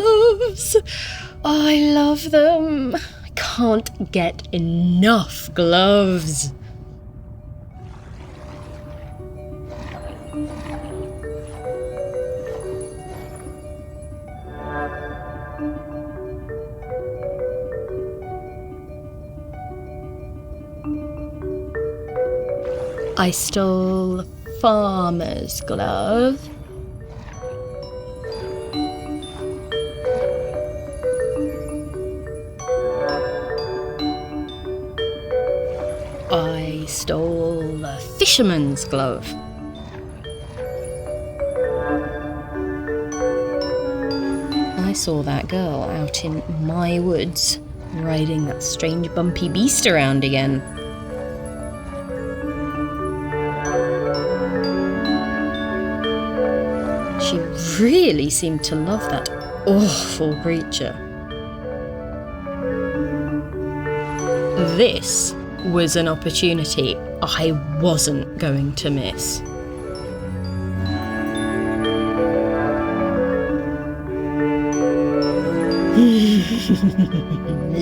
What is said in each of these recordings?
gloves! Oh, I love them. I can't get enough gloves. I stole the farmer's glove. I stole the fisherman's glove. I saw that girl out in my woods, riding that strange bumpy beast around again. She really seemed to love that awful creature. This was an opportunity I wasn't going to miss.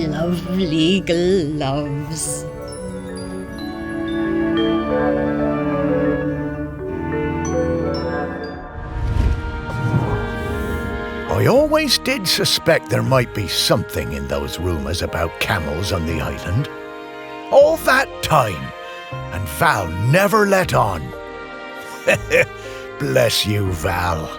Lovely gloves. I always did suspect there might be something in those rumours about camels on the island. All that time, and Val never let on. Bless you, Val.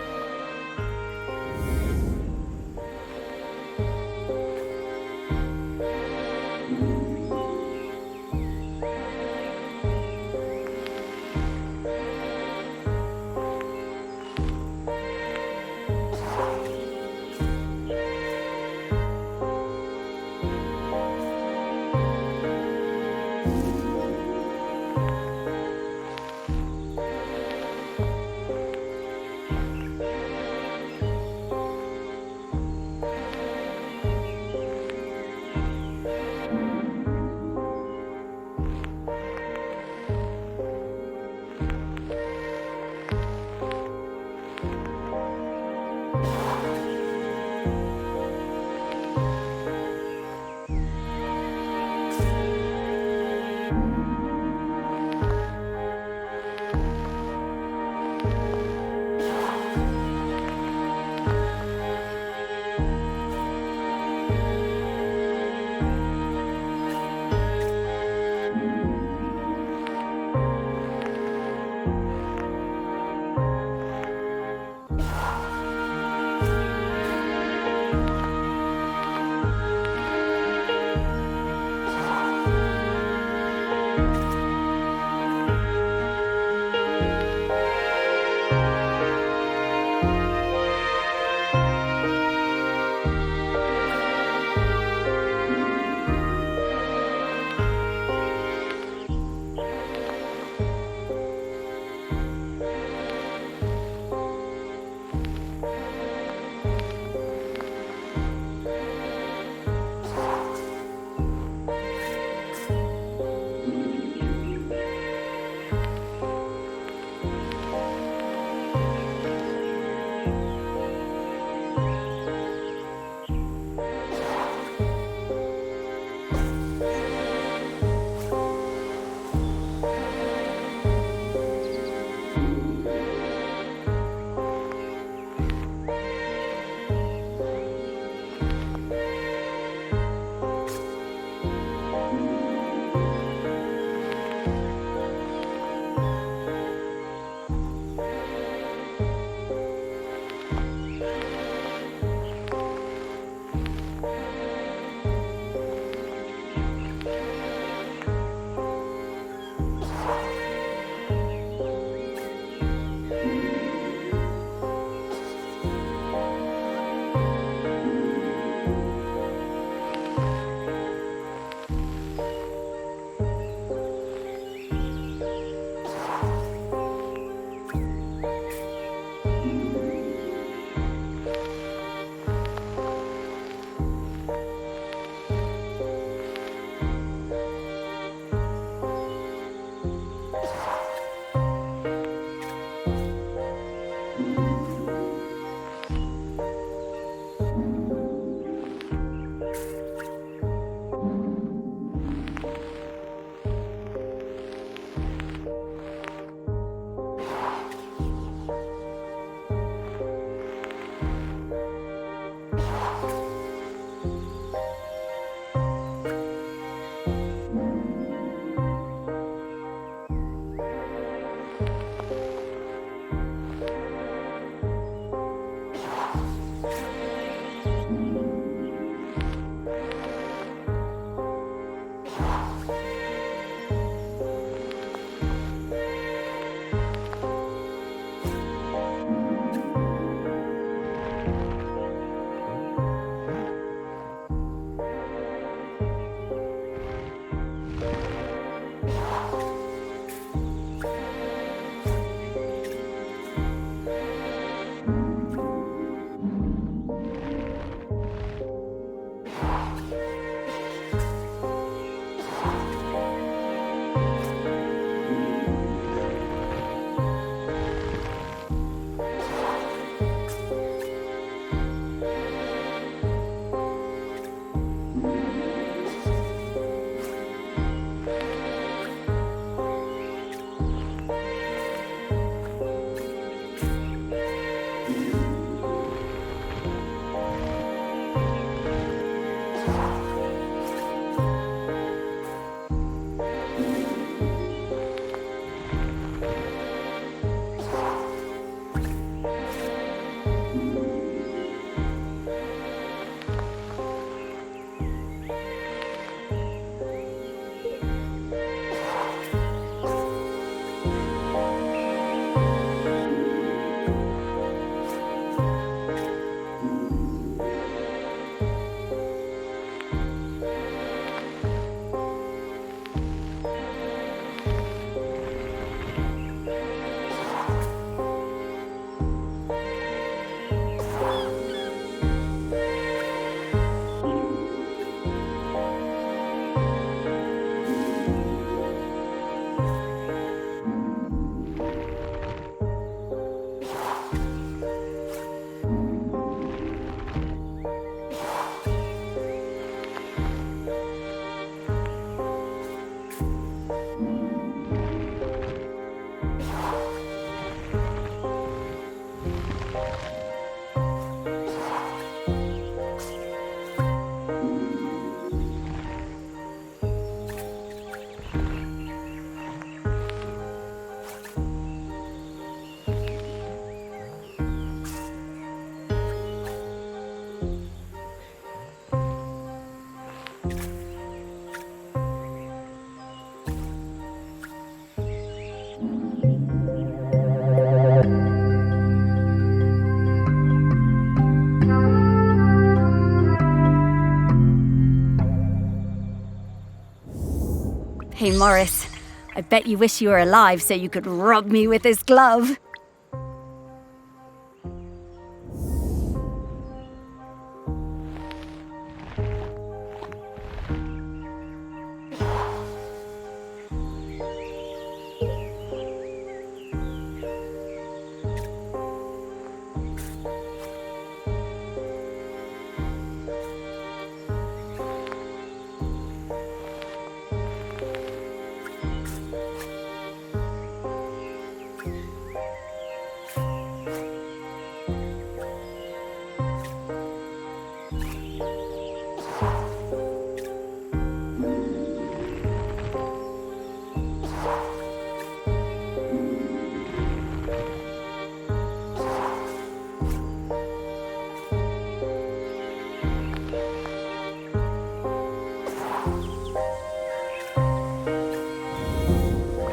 Hey, Morris, I bet you wish you were alive so you could rub me with this glove.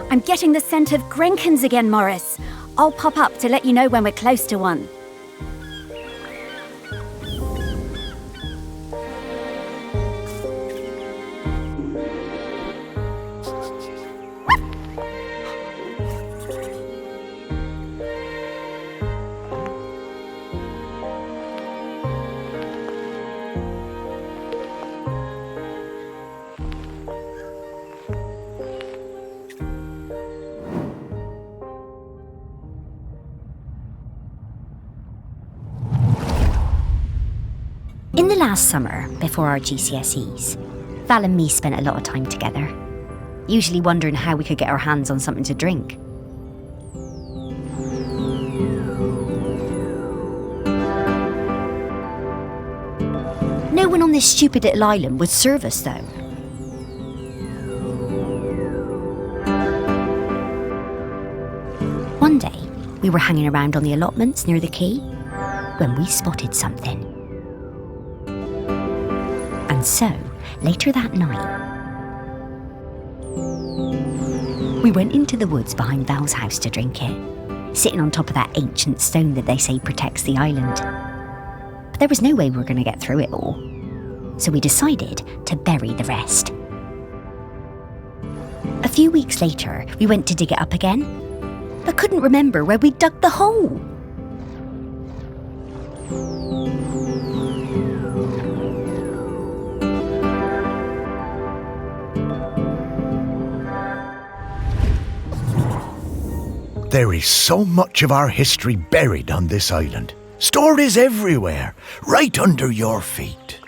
I'm getting the scent of Grenkins again, Morris. I'll pop up to let you know when we're close to one. In the last summer, before our GCSEs, Val and me spent a lot of time together, usually wondering how we could get our hands on something to drink. No one on this stupid little island would serve us, though. One day, we were hanging around on the allotments near the quay when we spotted something. And so, later that night, we went into the woods behind Val's house to drink it, sitting on top of that ancient stone that they say protects the island. But there was no way we were going to get through it all, so we decided to bury the rest. A few weeks later, we went to dig it up again, but couldn't remember where we dug the hole. There is so much of our history buried on this island. Stories everywhere, right under your feet.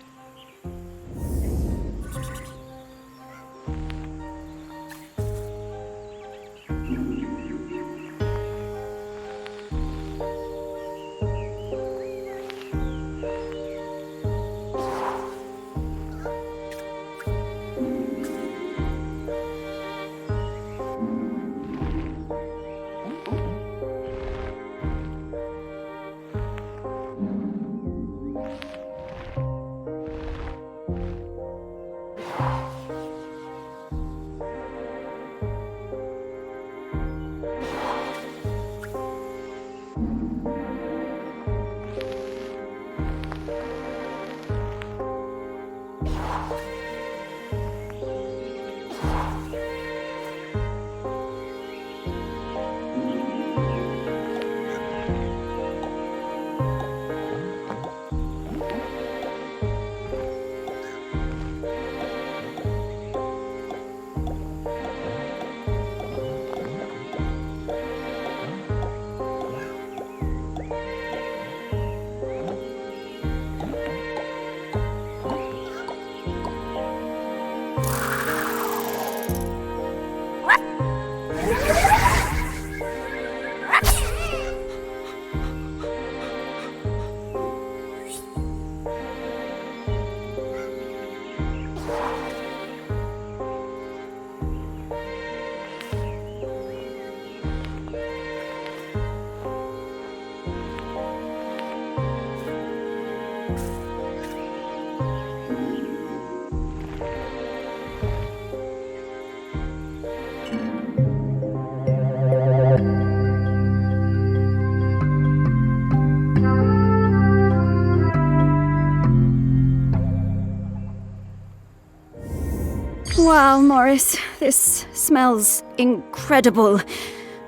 Val, Morris. This smells incredible.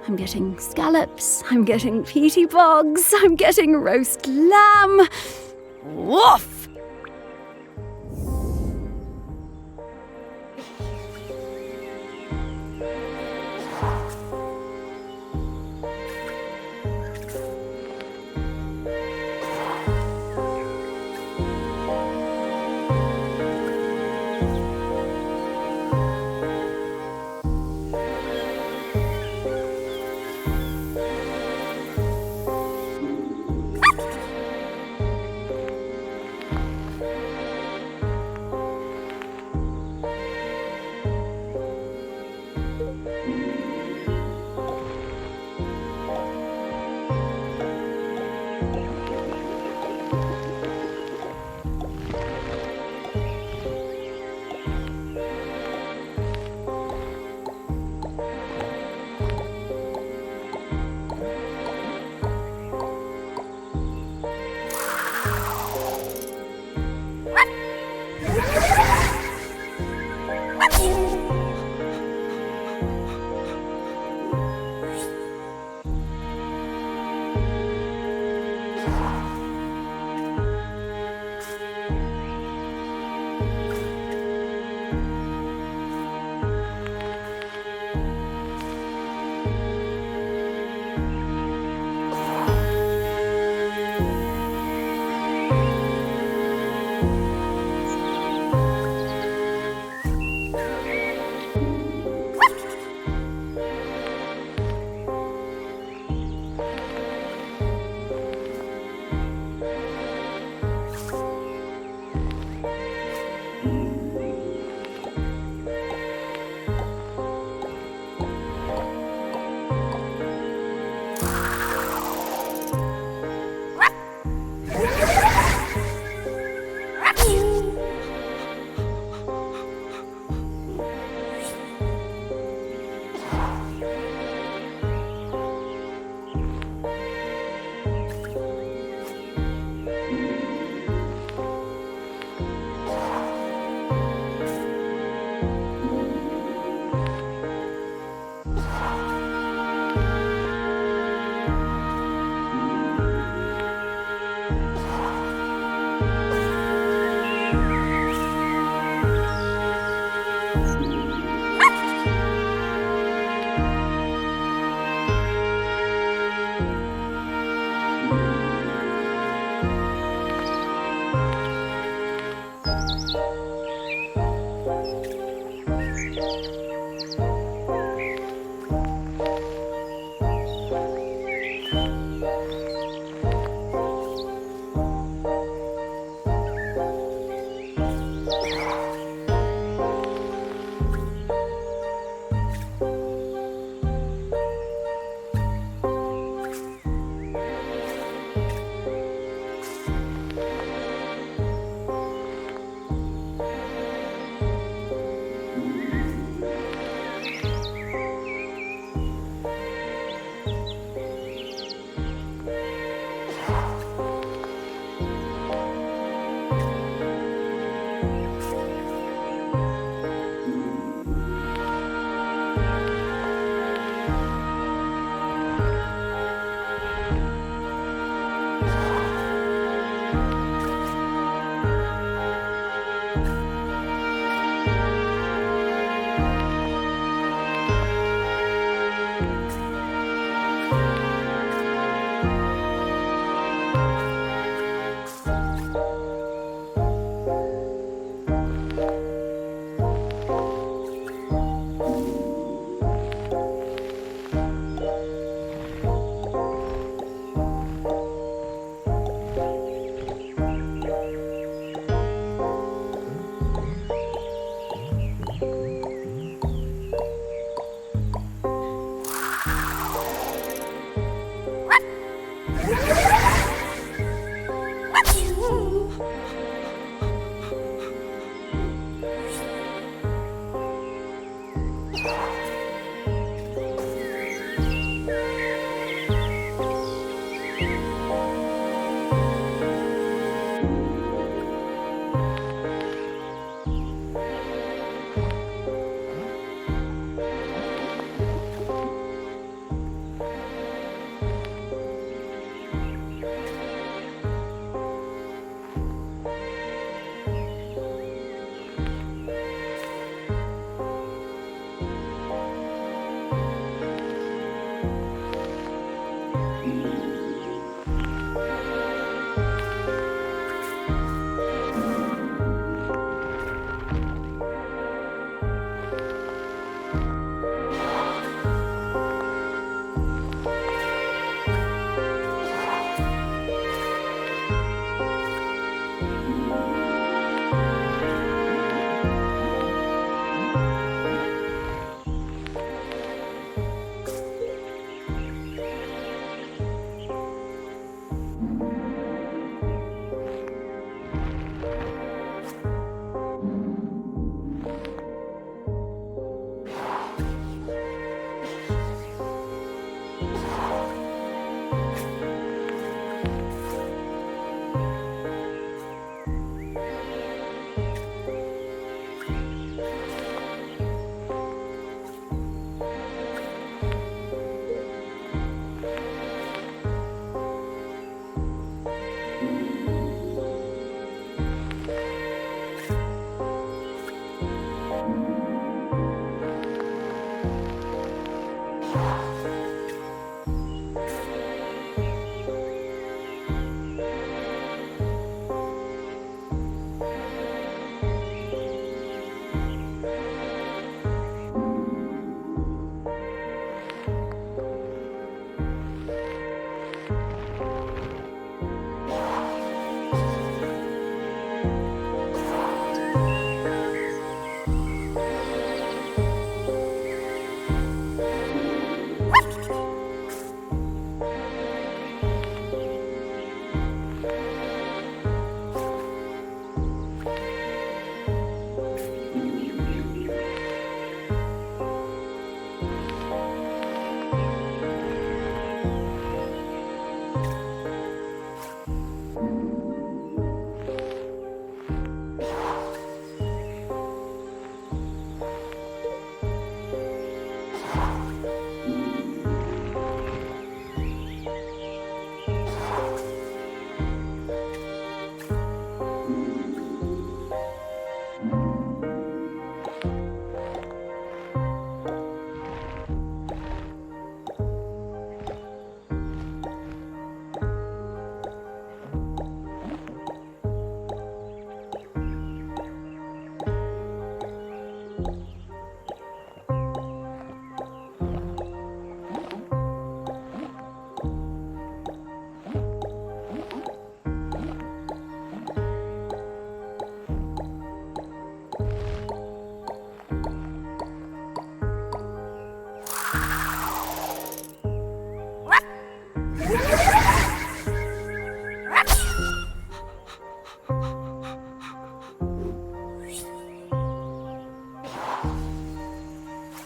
I'm getting scallops, I'm getting peaty bogs, I'm getting roast lamb. Woof!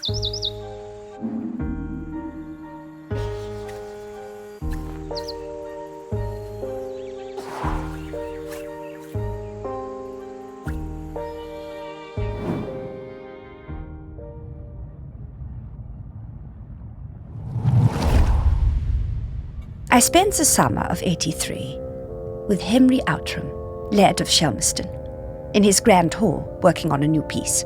I spent the summer of '83 with Henry Outram, Laird of Shelmerston, in his grand hall working on a new piece.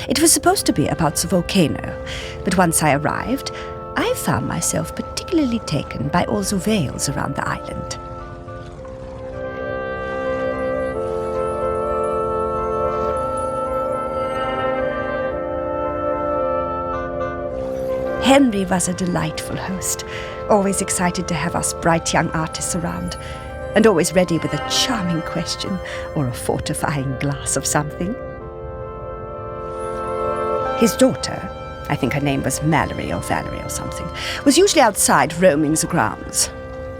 It was supposed to be about the volcano, but once I arrived, I found myself particularly taken by all the vales around the island. Henry was a delightful host, always excited to have us bright young artists around, and always ready with a charming question or a fortifying glass of something. His daughter, I think her name was Mallory or Valerie or something, was usually outside roaming the grounds.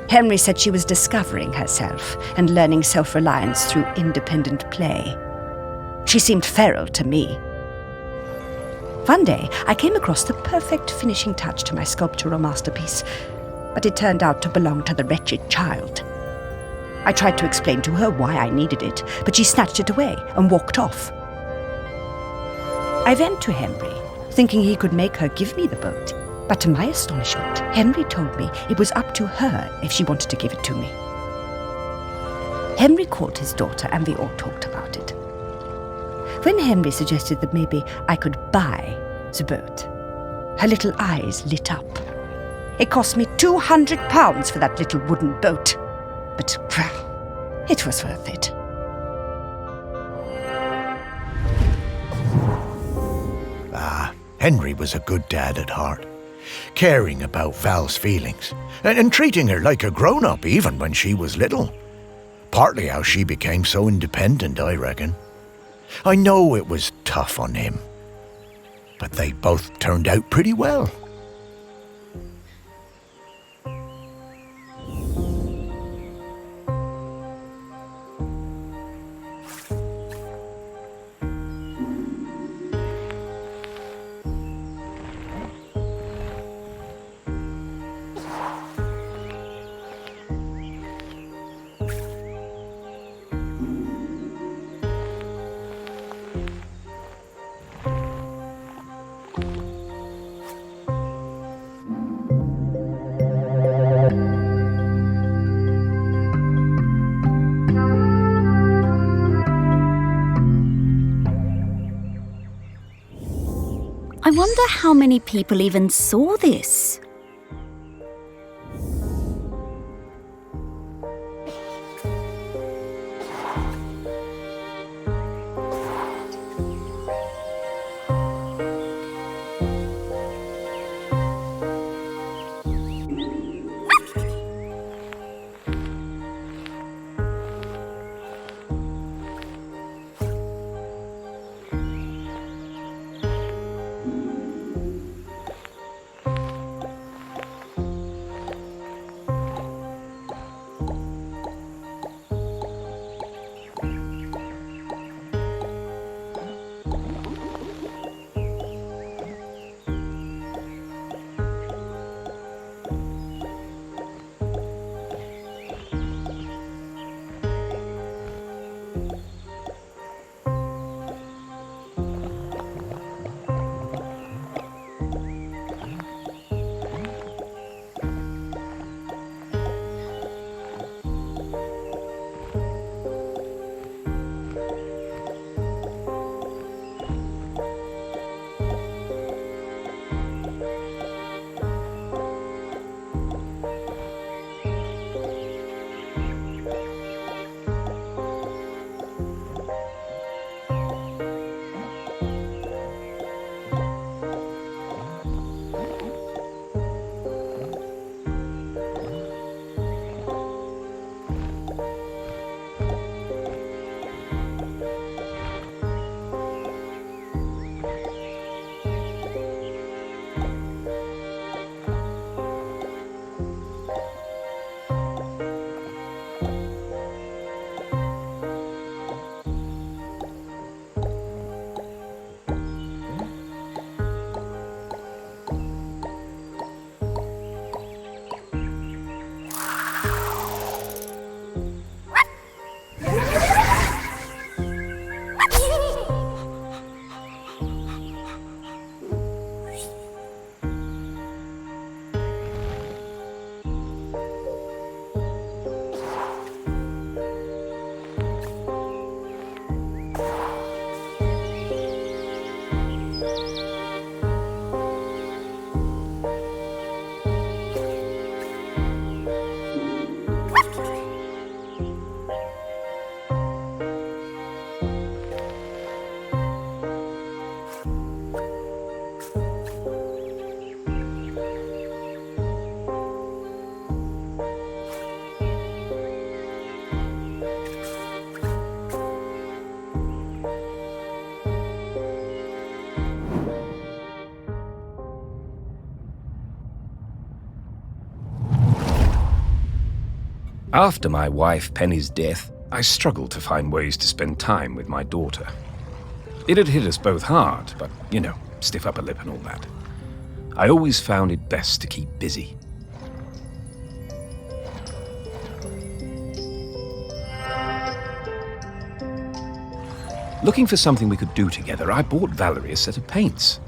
Henry said she was discovering herself and learning self-reliance through independent play. She seemed feral to me. One day, I came across the perfect finishing touch to my sculptural masterpiece, but it turned out to belong to the wretched child. I tried to explain to her why I needed it, but she snatched it away and walked off. I went to Henry, thinking he could make her give me the boat, but to my astonishment, Henry told me it was up to her if she wanted to give it to me. Henry called his daughter and we all talked about it. When Henry suggested that maybe I could buy the boat, her little eyes lit up. It cost me £200 for that little wooden boat, but well, it was worth it. Henry was a good dad at heart, caring about Val's feelings, and treating her like a grown-up even when she was little. Partly how she became so independent, I reckon. I know it was tough on him, but they both turned out pretty well. I wonder how many people even saw this. After my wife Penny's death, I struggled to find ways to spend time with my daughter. It had hit us both hard, but, stiff upper lip and all that. I always found it best to keep busy. Looking for something we could do together, I bought Valerie a set of paints.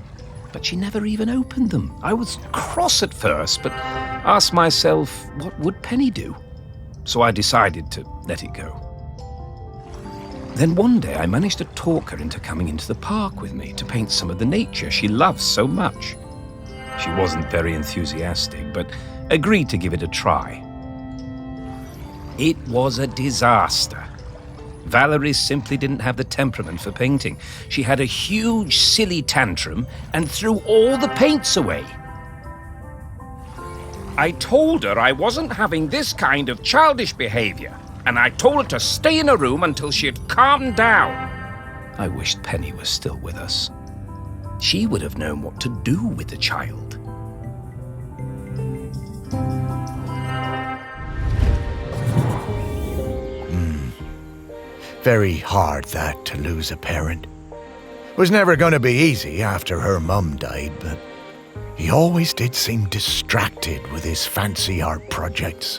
But she never even opened them. I was cross at first, but asked myself, what would Penny do? So I decided to let it go. Then one day I managed to talk her into coming into the park with me to paint some of the nature she loves so much. She wasn't very enthusiastic, but agreed to give it a try. It was a disaster. Valerie simply didn't have the temperament for painting. She had a huge, silly tantrum and threw all the paints away. I told her I wasn't having this kind of childish behavior, and I told her to stay in her room until she had calmed down. I wished Penny was still with us. She would have known what to do with the child. Very hard that, to lose a parent. Was never going to be easy after her mum died, but he always did seem distracted with his fancy art projects.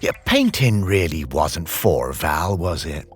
Yeah, painting really wasn't for Val, was it?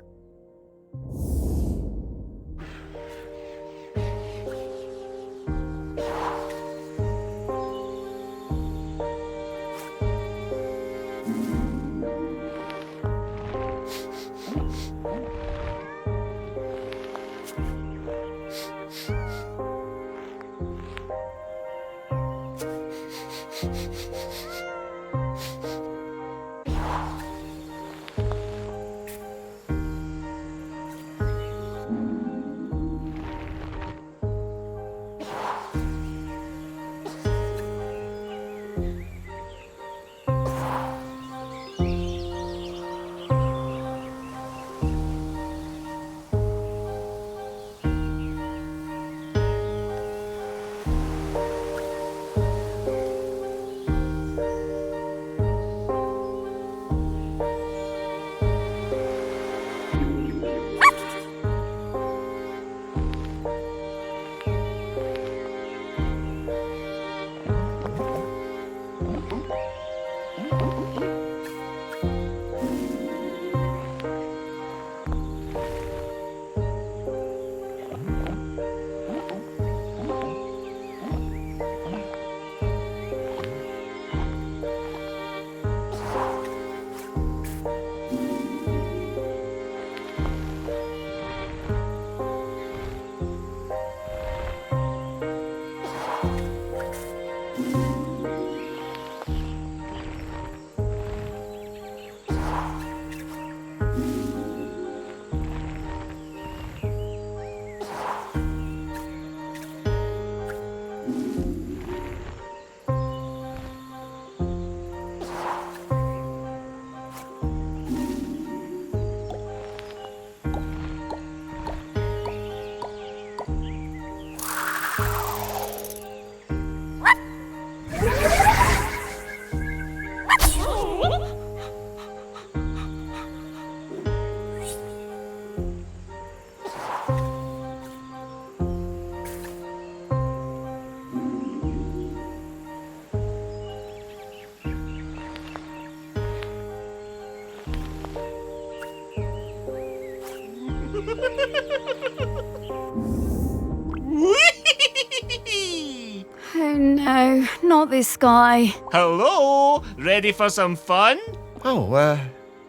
Oh no, not this guy. Hello, ready for some fun? Oh,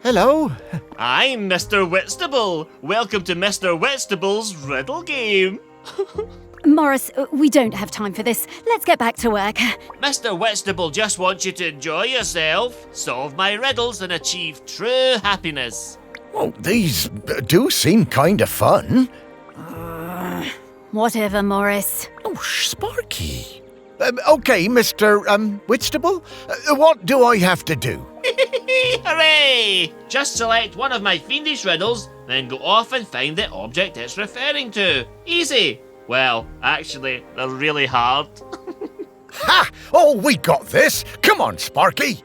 hello. I'm Mr. Whitstable. Welcome to Mr. Whitstable's riddle game. Morris, we don't have time for this. Let's get back to work. Mr. Whitstable just wants you to enjoy yourself, solve my riddles, and achieve true happiness. Oh, these do seem kind of fun. Whatever, Morris. Oh, Sparky. Okay, Mr. Whitstable, what do I have to do? Hooray! Just select one of my fiendish riddles, then go off and find the object it's referring to. Easy. Well, actually, they're really hard. Ha! Oh, we got this. Come on, Sparky.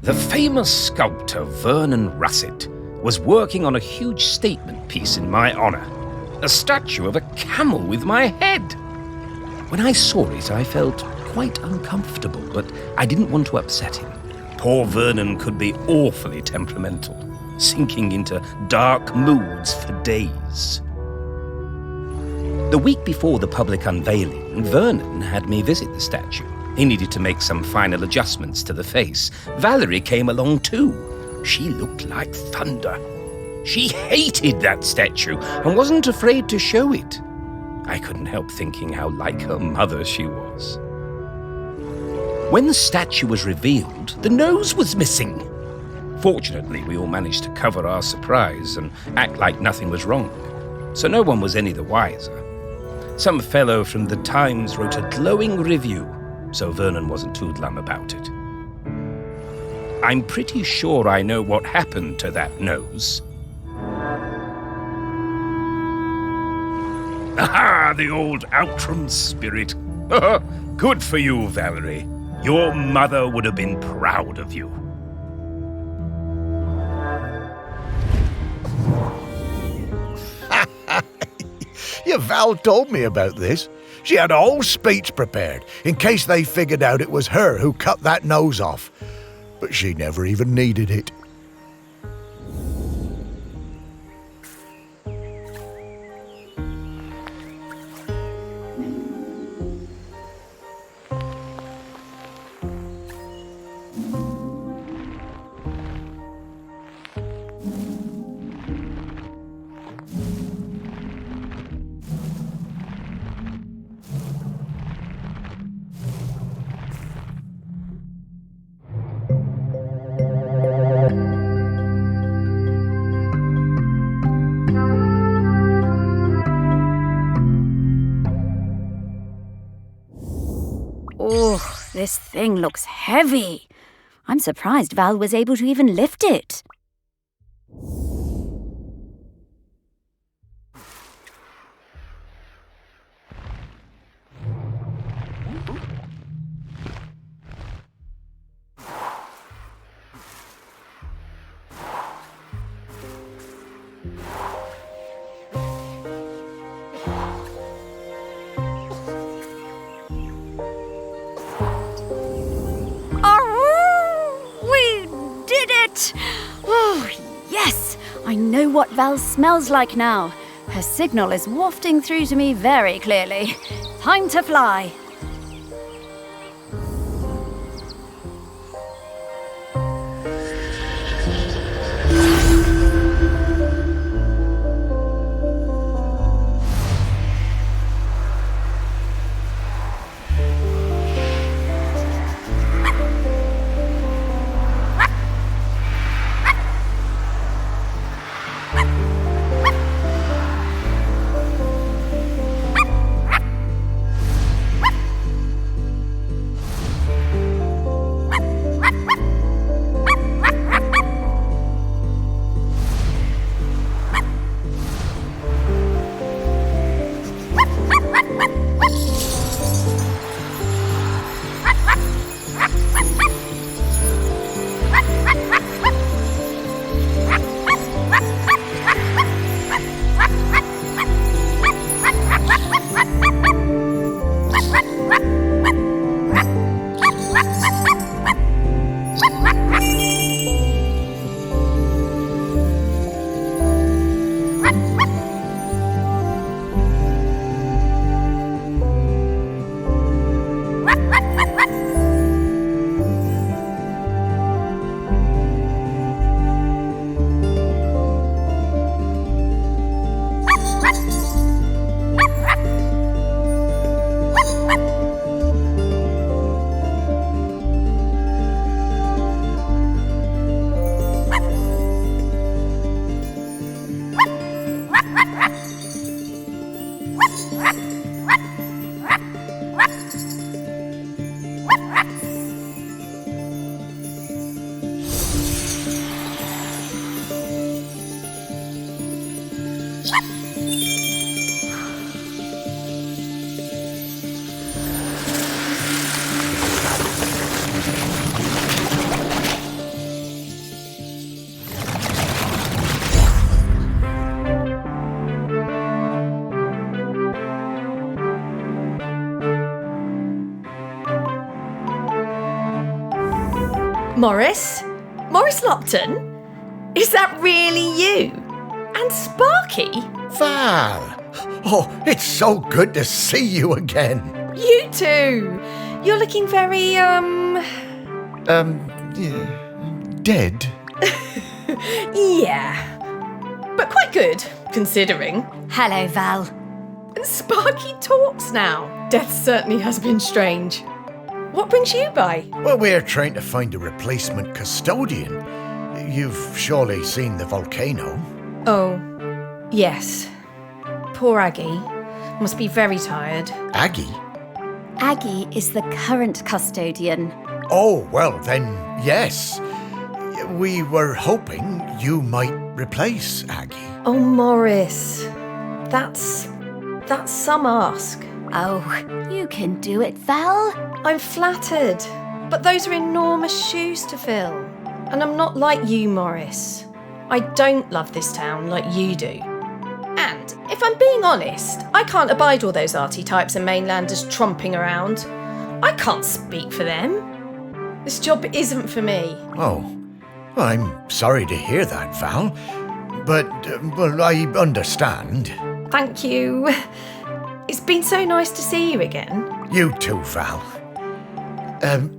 The famous sculptor Vernon Russet was working on a huge statement piece in my honor, a statue of a camel with my head. When I saw it, I felt quite uncomfortable, but I didn't want to upset him. Poor Vernon could be awfully temperamental, sinking into dark moods for days. The week before the public unveiling, Vernon had me visit the statue. He needed to make some final adjustments to the face. Valerie came along too. She looked like thunder. She hated that statue and wasn't afraid to show it. I couldn't help thinking how like her mother she was. When the statue was revealed, the nose was missing. Fortunately, we all managed to cover our surprise and act like nothing was wrong, so no one was any the wiser. Some fellow from the Times wrote a glowing review, so Vernon wasn't too glum about it. I'm pretty sure I know what happened to that nose. Aha, the old Outram spirit. Good for you, Valerie. Your mother would have been proud of you. Yeah, Val told me about this. She had a whole speech prepared in case they figured out it was her who cut that nose off. But she never even needed it. Oh, this thing looks heavy. I'm surprised Val was able to even lift it. Oh, yes! I know what Val smells like now. Her signal is wafting through to me very clearly. Time to fly. Morris? Morris Lupton? Is that really you? And Sparky? Val! Oh, it's so good to see you again. You too. You're looking very, Dead? yeah. But quite good, considering. Hello, Val. And Sparky talks now. Death certainly has been strange. What brings you by? Well, we're trying to find a replacement custodian. You've surely seen the volcano. Oh, yes. Poor Aggie. Must be very tired. Aggie? Aggie is the current custodian. Oh, well then, yes. We were hoping you might replace Aggie. Oh, Morris. That's some ask. Oh, you can do it, Val. I'm flattered, but those are enormous shoes to fill. And I'm not like you, Morris. I don't love this town like you do. And, if I'm being honest, I can't abide all those arty types and mainlanders tromping around. I can't speak for them. This job isn't for me. Oh, I'm sorry to hear that, Val. But, well, I understand. Thank you. It's been so nice to see you again. You too, Val.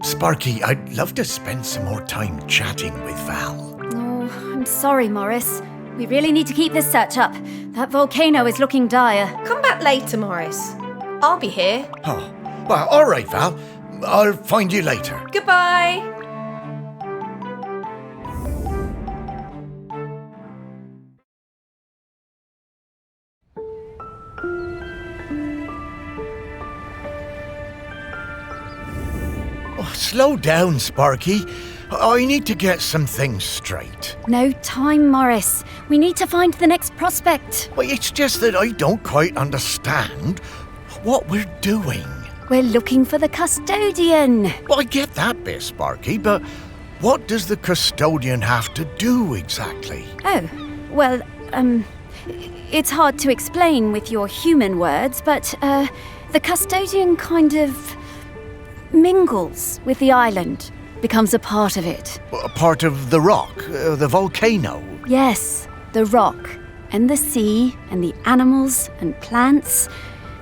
Sparky, I'd love to spend some more time chatting with Val. Oh, I'm sorry, Morris. We really need to keep this search up. That volcano is looking dire. Come back later, Morris. I'll be here. Oh, well, all right, Val. I'll find you later. Goodbye. Oh, slow down, Sparky. I need to get some things straight. No time, Morris. We need to find the next prospect. Well, it's just that I don't quite understand what we're doing. We're looking for the custodian. Well, I get that bit, Sparky, but what does the custodian have to do exactly? Oh, well, it's hard to explain with your human words, but, the custodian kind of mingles with the island, becomes a part of it. A part of the rock, the volcano. Yes, the rock, and the sea, and the animals, and plants.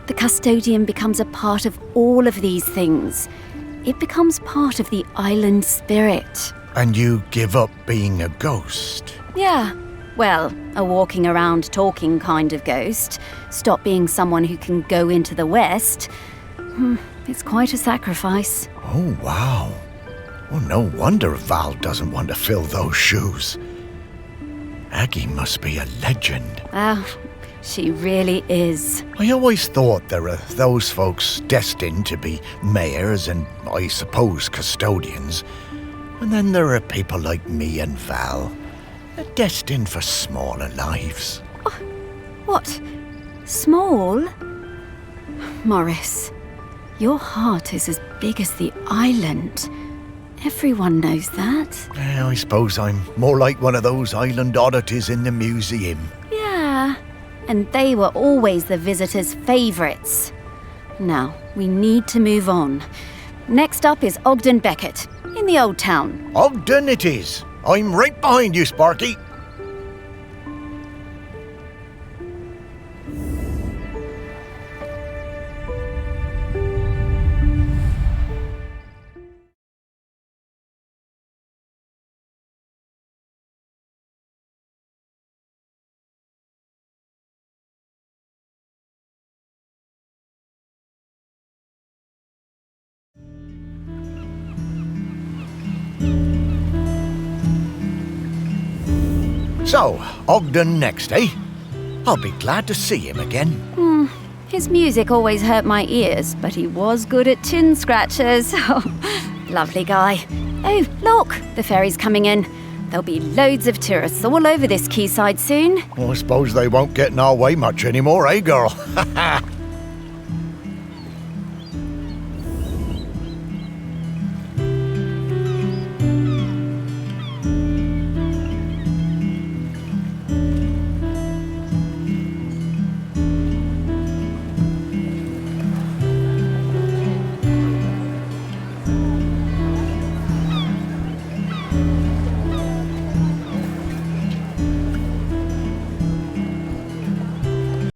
The custodian becomes a part of all of these things. It becomes part of the island spirit. And you give up being a ghost. Yeah, well, a walking around talking kind of ghost. Stop being someone who can go into the West. It's quite a sacrifice. Oh, wow. Well, no wonder Val doesn't want to fill those shoes. Aggie must be a legend. Oh, she really is. I always thought there were those folks destined to be mayors and, I suppose, custodians. And then there are people like me and Val, destined for smaller lives. Oh, what? Small? Morris, your heart is as big as the island. Everyone knows that. I suppose I'm more like one of those island oddities in the museum. Yeah, and they were always the visitors' favourites. Now, we need to move on. Next up is Ogden Beckett, in the Old Town. Ogden it is. I'm right behind you, Sparky. So, Ogden next, eh? I'll be glad to see him again. His music always hurt my ears, but he was good at chin scratches. Oh, lovely guy. Oh, look, the ferry's coming in. There'll be loads of tourists all over this quayside soon. Well, I suppose they won't get in our way much anymore, eh, girl?